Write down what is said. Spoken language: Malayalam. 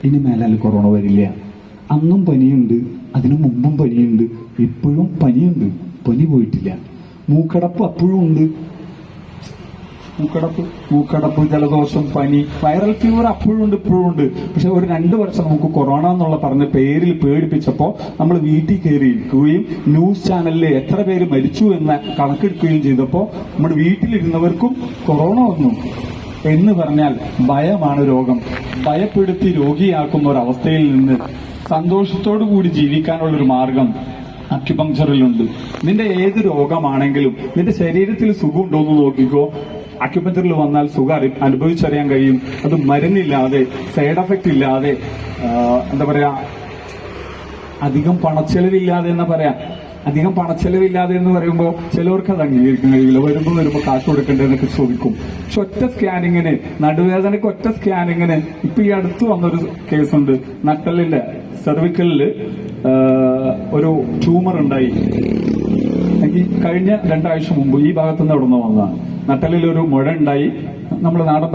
ഇനി മേലാൽ കൊറോണ വരില്ല. അന്നും പനിയുണ്ട്, അതിനു മുമ്പും പനിയുണ്ട്, ഇപ്പോഴും പനിയുണ്ട്, പനി പോയിട്ടില്ല. മൂക്കടപ്പ് അപ്പോഴും ഉണ്ട്, മൂക്കടപ്പ്, ജലദോഷം, പനി, വൈറൽ ഫീവർ അപ്പോഴും ഉണ്ട്, ഇപ്പോഴും ഉണ്ട്. പക്ഷെ ഒരു 2 വർഷം നമുക്ക് കൊറോണ എന്നുള്ള പറഞ്ഞ പേരിൽ പേടിപ്പിച്ചപ്പോ നമ്മൾ വീട്ടിൽ കയറി ഇരിക്കുകയും ന്യൂസ് ചാനലിൽ എത്ര പേര് മരിച്ചു എന്ന കണക്കെടുക്കുകയും ചെയ്തപ്പോ നമ്മുടെ വീട്ടിലിരുന്നവർക്കും കൊറോണ വന്നു എന്ന് പറഞ്ഞാൽ ഭയമാണ് രോഗം. ഭയപ്പെടുത്തി രോഗിയാക്കുന്ന ഒരവസ്ഥയിൽ നിന്ന് സന്തോഷത്തോടു കൂടി ജീവിക്കാനുള്ളൊരു മാർഗം അക്യുപങ്ചറിലുണ്ട്. നിന്റെ ഏത് രോഗമാണെങ്കിലും നിന്റെ ശരീരത്തിൽ സുഖം ഉണ്ടോ എന്ന് നോക്കിക്കോ. അക്യുപങ്ചറിൽ വന്നാൽ സുഖം അനുഭവിച്ചറിയാൻ കഴിയും. അത് മരുന്നില്ലാതെ, സൈഡ് എഫക്റ്റ് ഇല്ലാതെ, എന്താ പറയാ, അധികം പണച്ചെലവില്ലാതെ എന്ന് പറയാം. അധികം പണച്ചെലവില്ലാതെ എന്ന് പറയുമ്പോൾ ചിലവർക്ക് അത് അംഗീകരിക്കാൻ കഴിയില്ല. വരുമ്പോ കാശ് കൊടുക്കേണ്ടതെന്നൊക്കെ ചോദിക്കും. പക്ഷെ ഒറ്റ സ്കാനിങ്ങിന്, നടുവേദനയ്ക്ക് ഒറ്റ സ്കാനിങ്ങിന് ഇപ്പൊ ഈ അടുത്ത് വന്നൊരു കേസുണ്ട്. നട്ടലിന്റെ സെർവിക്കലില് ഒരു ട്യൂമർ ഉണ്ടായി. എനിക്ക് കഴിഞ്ഞ 2 ആഴ്ച മുമ്പ് ഈ ഭാഗത്തുനിന്ന് അവിടെ നിന്ന് വന്നതാണ്. നട്ടലിൽ ഒരു മുഴ ഉണ്ടായി. നമ്മുടെ നാടൻ